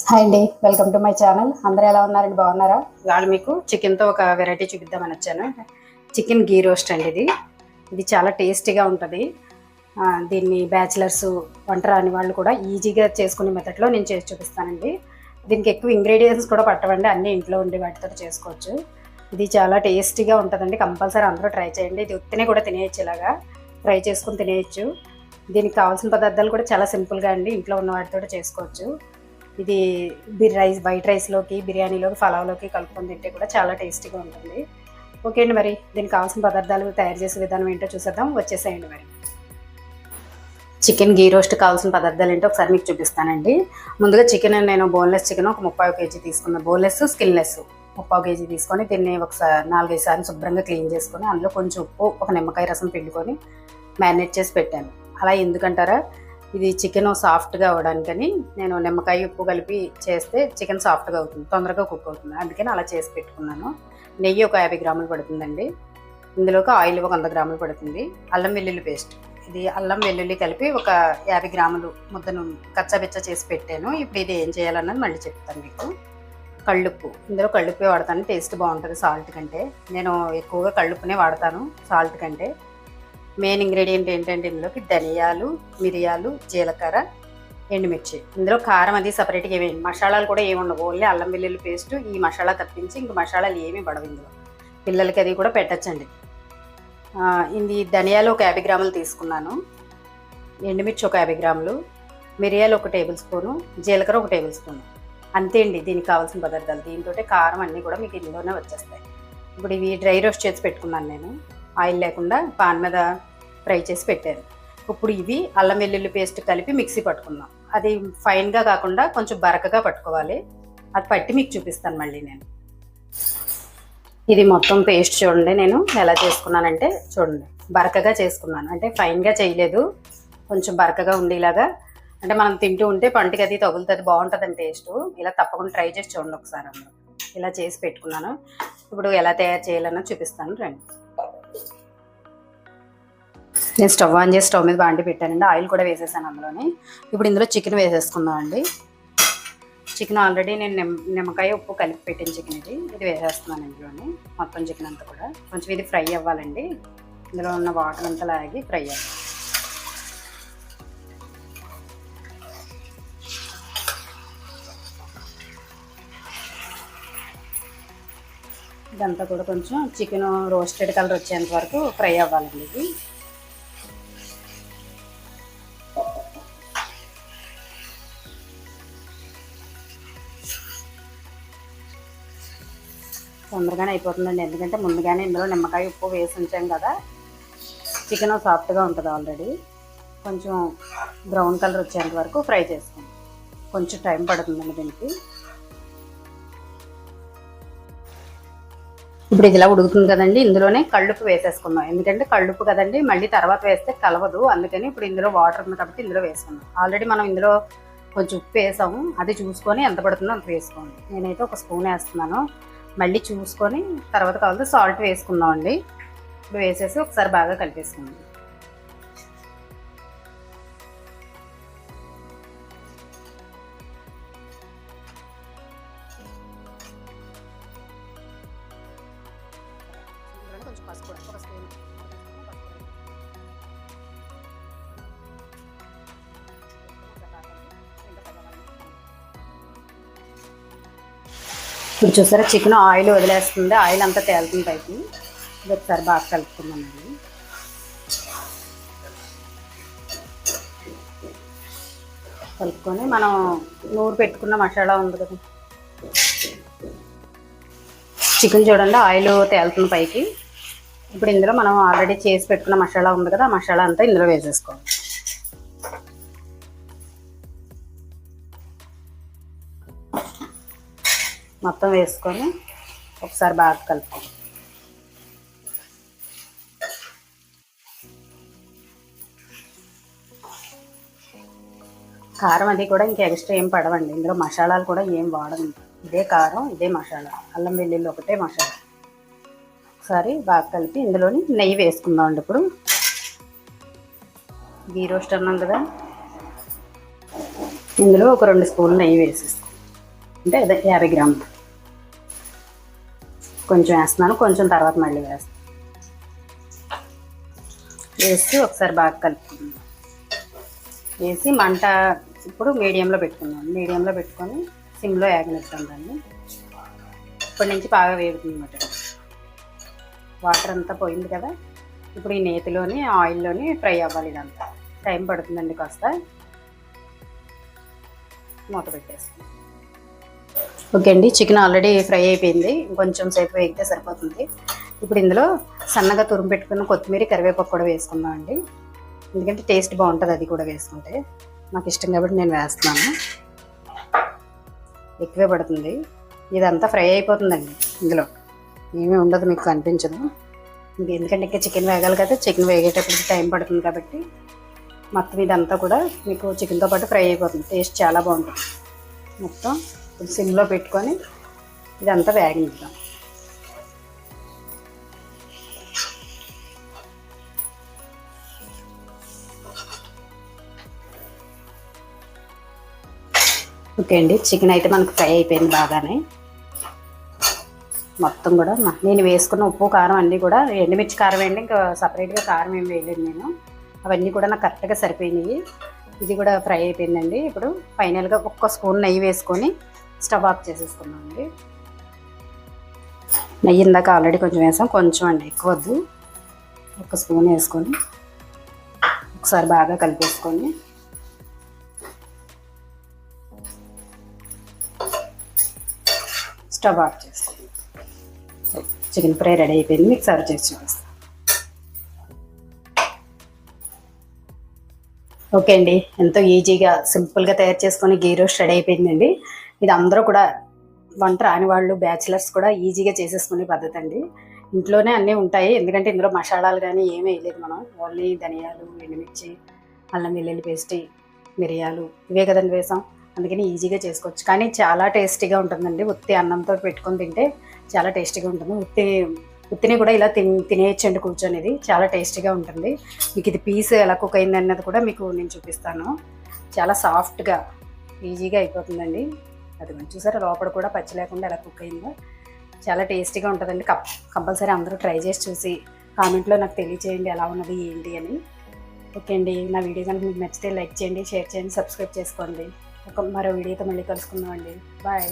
Hi అండి, welcome to my channel. అందరూ ఎలా ఉన్నారండి? బాగున్నారా? ఇవాళ మీకు చికెన్తో ఒక వెరైటీ చూపిద్దామని వచ్చాను. చికెన్ గీ రోస్ట్ అండి. ఇది చాలా టేస్టీగా ఉంటుంది. దీన్ని బ్యాచిలర్స్, వంట రాని వాళ్ళు కూడా ఈజీగా చేసుకునే మెథడ్లో నేను చేసి చూపిస్తానండి. దీనికి ఎక్కువ ఇంగ్రీడియంట్స్ కూడా పట్టవండి, అన్నీ ఇంట్లో ఉండి వాటితో చేసుకోవచ్చు. ఇది చాలా టేస్టీగా ఉంటుందండి. కంపల్సరీ అందరూ ట్రై చేయండి. ఇది ఉత్తినే కూడా తినేయచ్చు, ఇలాగా ఫ్రై చేసుకుని తినేయచ్చు. దీనికి కావాల్సిన పదార్థాలు కూడా చాలా సింపుల్గా అండి, ఇంట్లో ఉన్న వాటితో చేసుకోవచ్చు. ఇది వైట్ రైస్లోకి, బిర్యానీలోకి, పలావ్లోకి కలుపుకొని తింటే కూడా చాలా టేస్టీగా ఉంటుంది. ఓకే అండి, మరి దీనికి కావాల్సిన పదార్థాలు తయారు చేసే విధానం ఏంటో చూసేద్దాం. వచ్చేసేయండి. మరి చికెన్ గీ రోస్ట్ కావాల్సిన పదార్థాలు ఏంటో ఒకసారి మీకు చూపిస్తానండి. ముందుగా చికెన్ నేను బోన్లెస్ చికెన్ ఒక 30 kg తీసుకున్నాను. బోన్లెస్, స్కిన్లెస్ 30 kg తీసుకొని దీన్ని ఒకసారి 4-5 సార్లు శుభ్రంగా క్లీన్ చేసుకొని అందులో కొంచెం ఉప్పు, ఒక నిమ్మకాయ రసం పిండుకొని మ్యారినేట్ చేసి పెట్టాను. అలా ఎందుకంటారా, ఇది చికెన్ సాఫ్ట్గా అవ్వడానికని నేను నిమ్మకాయ ఉప్పు కలిపి చేస్తే చికెన్ సాఫ్ట్గా అవుతుంది, తొందరగా కుక్ అవుతుంది. అందుకని అలా చేసి పెట్టుకున్నాను. నెయ్యి ఒక 50 గ్రాములు పడుతుందండి. ఇందులోకి ఆయిల్ ఒక 100 గ్రాములు పడుతుంది. అల్లం వెల్లుల్లి పేస్ట్, ఇది అల్లం వెల్లుల్లి కలిపి ఒక 50 గ్రాములు ముద్దను కచ్చాబిచ్చా చేసి పెట్టాను. ఇప్పుడు ఇది ఏం చేయాలన్నది మళ్ళీ చెప్తాను మీకు. కళ్ళుప్పు, ఇందులో కళ్ళుప్పే వాడతాను, టేస్ట్ బాగుంటుంది సాల్ట్ కంటే. నేను ఎక్కువగా కళ్ళుప్పునే వాడతాను సాల్ట్ కంటే. మెయిన్ ఇంగ్రీడియంట్ ఏంటంటే ఇందులోకి ధనియాలు, మిరియాలు, జీలకర్ర, ఎండుమిర్చి. ఇందులో కారం అది సపరేట్గా ఏమేమి మసాలాలు కూడా ఏమి ఉండవు, ఓన్లీ అల్లం వెల్లుల్లి పేస్ట్, ఈ మసాలా తప్పించి ఇంక మసాలాలు ఏమీ పడవు ఇందులో. పిల్లలకి అది కూడా పెట్టచ్చండి. ఇది ధనియాలు ఒక 50 గ్రాములు తీసుకున్నాను, ఎండుమిర్చి ఒక 50 గ్రాములు, మిరియాలు ఒక టేబుల్ స్పూను, జీలకర్ర ఒక టేబుల్ స్పూను. అంతే అండి దీనికి కావాల్సిన పదార్థాలు. దీంతో కారం అన్నీ కూడా మీకు ఇందులోనే వచ్చేస్తాయి. ఇప్పుడు ఇవి డ్రై రోస్ట్ చేసి పెట్టుకున్నాను నేను, ఆయిల్ లేకుండా పాన్ మీద ఫ్రై చేసి పెట్టాను. ఇప్పుడు ఇవి అల్లం వెల్లుల్లి పేస్ట్ కలిపి మిక్సీ పట్టుకున్నాం. అది ఫైన్గా కాకుండా కొంచెం బరకగా పట్టుకోవాలి. అది పట్టి మీకు చూపిస్తాను మళ్ళీ నేను. ఇది మొత్తం పేస్ట్ చూడండి, నేను ఎలా చేసుకున్నానంటే చూడండి, బరకగా చేసుకున్నాను. అంటే ఫైన్గా చేయలేదు, కొంచెం బరకగా ఉండేలాగా. అంటే మనం తింటూ ఉంటే పంటికి అది తగులుతుంది, బాగుంటుందని టేస్ట్. ఇలా తప్పకుండా ట్రై చేసి చూడండి ఒకసారి. అందులో ఇలా చేసి పెట్టుకున్నాను. ఇప్పుడు ఎలా తయారు చేయాలన్నది చూపిస్తాను రండి. నేను స్టవ్ ఆన్ చేసి స్టవ్ మీద బాండి పెట్టానండి, ఆయిల్ కూడా వేసేసాను అందులోని. ఇప్పుడు ఇందులో చికెన్ వేసేసుకుందాం అండి. చికెన్ ఆల్రెడీ నేను నిమ్మకాయ ఉప్పు కలిపి పెట్టిన చికెన్ ఇది వేసేస్తున్నాను ఇందులోని. మొత్తం చికెన్ అంతా కూడా కొంచెం ఇది ఫ్రై అవ్వాలండి, ఇందులో ఉన్న వాటర్ అంతా లాగి ఫ్రై అవ్వాలి. ఇదంతా కూడా కొంచెం చికెన్ రోస్టెడ్ కలర్ వచ్చేంత వరకు ఫ్రై అవ్వాలండి. ఇది తొందరగానే అయిపోతుందండి, ఎందుకంటే ముందుగానే ఇందులో నిమ్మకాయ ఉప్పు వేసి ఉంచాం కదా. చికెన్ సాఫ్ట్గా ఉంటుంది ఆల్రెడీ. కొంచెం బ్రౌన్ కలర్ వచ్చేంత వరకు ఫ్రై చేసుకోండి, కొంచెం టైం పడుతుందండి దీనికి. ఇప్పుడు ఇది ఇలా ఉడుకుతుంది కదండి, ఇందులోనే కళ్ళుప్పు వేసేసుకుందాం. ఎందుకంటే కళ్ళుప్పు కదండి, మళ్ళీ తర్వాత వేస్తే కలవదు. అందుకని ఇప్పుడు ఇందులో వాటర్ ఉంది కాబట్టి ఇందులో వేసుకుందాం. ఆల్రెడీ మనం ఇందులో కొంచెం ఉప్పు వేసాము, అది చూసుకొని ఎంత పడుతుందో అంత వేసుకోండి. నేనైతే ఒక స్పూన్ వేస్తున్నాను, మళ్ళీ చూసుకొని తర్వాత కావాలంటే సాల్ట్ వేసుకుందాం అండి. ఇప్పుడు వేసేసి ఒకసారి బాగా కలిపేసుకుందాం. కొంచెం పసుపు ఒక స్పూన్. ఇప్పుడు చూసారా, చికెన్ ఆయిల్ వదిలేస్తుంది, ఆయిల్ అంతా తేలుతుంది పైకి. ఇది ఒకసారి బాగా కలుపుకున్నామండి. కలుపుకొని మనం నూరు పెట్టుకున్న మసాలా ఉంది కదా, చికెన్ చూడండి ఆయిల్ తేలుతుంది పైకి. ఇప్పుడు ఇందులో మనం ఆల్రెడీ చేసి పెట్టుకున్న మసాలా ఉంది కదా, ఆ మసాలా అంతా ఇందులో వేసేసుకోవాలి. మొత్తం వేసుకొని ఒకసారి బాగా కలుపుకోండి. కారం అది కూడా ఇంకా ఎక్స్ట్రా ఏం పడవండి, ఇందులో మసాలాలు కూడా ఏం వాడము. ఇదే కారం, ఇదే మసాలా, అల్లం వెల్లుల్లి ఒకటే మసాలా. ఒకసారి బాగా కలిపి ఇందులోని నెయ్యి వేసుకుందాం అండి. ఇప్పుడు గీ రోస్ట్ అన్నాం కదా, ఇందులో ఒక 2 స్పూన్లు నెయ్యి వేసేస్తాం. అంటే అదే 50 గ్రాములు కొంచెం వేస్తున్నాను, కొంచెం తర్వాత మళ్ళీ వేస్తాను. వేసి ఒకసారి బాగా కలుపుకుందాం. వేసి మంట ఇప్పుడు మీడియంలో పెట్టుకున్నాం. మీడియంలో పెట్టుకొని సిమ్లో వేగనిస్తాం దాన్ని. ఇప్పటి నుంచి బాగా వేగుతుంది అన్నమాట. వాటర్ అంతా పోయింది కదా, ఇప్పుడు ఈ నేతిలోని ఆయిల్లోని ఫ్రై అవ్వాలి. ఇదంతా టైం పడుతుందండి కాస్త. మూత పెట్టేస్తాం. ఓకే అండి, చికెన్ ఆల్రెడీ ఫ్రై అయిపోయింది. ఇంకొంచెం సేపు వేగితే సరిపోతుంది. ఇప్పుడు ఇందులో సన్నగా తురుము పెట్టుకున్న కొత్తిమీర, కరివేపాకు కూడా వేసుకుందాం అండి. ఎందుకంటే టేస్ట్ బాగుంటుంది అది కూడా వేసుకుంటే. నాకు ఇష్టం కాబట్టి నేను వేస్తున్నాను. ఎక్కువే పడుతుంది. ఇదంతా ఫ్రై అయిపోతుందండి, ఇందులో ఏమీ ఉండదు, మీకు కనిపించదు. ఎందుకంటే ఇంకా చికెన్ వేగాలి కదా, చికెన్ వేగేటప్పటికి టైం పడుతుంది కాబట్టి మొత్తం ఇదంతా కూడా మీకు చికెన్తో పాటు ఫ్రై అయిపోతుంది. టేస్ట్ చాలా బాగుంటుంది. మొత్తం సిమ్లో పెట్టుకొని ఇదంతా వేగనిద్దాం. ఓకే అండి, చికెన్ అయితే మనకు ఫ్రై అయిపోయింది బాగానే. మొత్తం కూడా నేను వేసుకున్న ఉప్పు, కారం అన్నీ కూడా ఎండుమిర్చి కారం వేయండి, ఇంకా సపరేట్గా కారం ఏం వేయలేదు నేను. అవన్నీ కూడా నాకు కరెక్ట్గా సరిపోయినాయి. ఇది కూడా ఫ్రై అయిపోయిందండి. ఇప్పుడు ఫైనల్గా ఒక్క స్పూన్ నెయ్యి వేసుకొని స్టవ్ ఆఫ్ చేసేసుకున్నామండి. నెయ్యి ఇందాక ఆల్రెడీ కొంచెం వేసాం, కొంచెం అండి, ఎక్కువ వద్దు. ఒక స్పూన్ వేసుకొని ఒకసారి బాగా కలిపేసుకొని స్టవ్ ఆఫ్ చేసుకోండి. చికెన్ ఫ్రై రెడీ అయిపోయింది. మీకు సర్వ్ చేసి చూపిస్తాను. ఓకే అండి, ఎంతో ఈజీగా సింపుల్గా తయారు చేసుకొని గీ రోస్ట్ రెడీ అయిపోయిందండి. ఇది అందరూ కూడా వంట రాని వాళ్ళు, బ్యాచిలర్స్ కూడా ఈజీగా చేసేసుకునే పద్ధతి అండి. ఇంట్లోనే అన్నీ ఉంటాయి, ఎందుకంటే ఇందులో మసాలాలు కానీ ఏమీ వేయలేదు మనం. ఓన్లీ ధనియాలు, ఎండుమిర్చి, అల్లం వెల్లుల్లి పేస్ట్, మిరియాలు ఇవే కదండి వేసాం. అందుకని ఈజీగా చేసుకోవచ్చు. కానీ చాలా టేస్టీగా ఉంటుందండి. ఉత్తి అన్నంతో పెట్టుకొని తింటే చాలా టేస్టీగా ఉంటుంది. ఉత్తిని కూడా ఇలా తినేయచ్చండి కూర్చొని. చాలా టేస్టీగా ఉంటుంది. మీకు ఇది పీస్ ఎలా కుక్ అయింది అన్నది కూడా మీకు నేను చూపిస్తాను. చాలా సాఫ్ట్గా ఈజీగా అయిపోతుందండి. అది కొంచెం చూసారా, లోపల కూడా పచ్చి లేకుండా ఎలా కుక్ అయిందో. చాలా టేస్టీగా ఉంటుందండి. కంపల్సరీ అందరూ ట్రై చేసి చూసి కామెంట్లో నాకు తెలియచేయండి ఎలా ఉన్నది ఏంటి అని. ఓకే అండి, నా వీడియో కనుక మీకు నచ్చితే లైక్ చేయండి, షేర్ చేయండి, సబ్స్క్రైబ్ చేసుకోండి. మరో వీడియోతో మళ్ళీ కలుసుకుందాం అండి. బాయ్.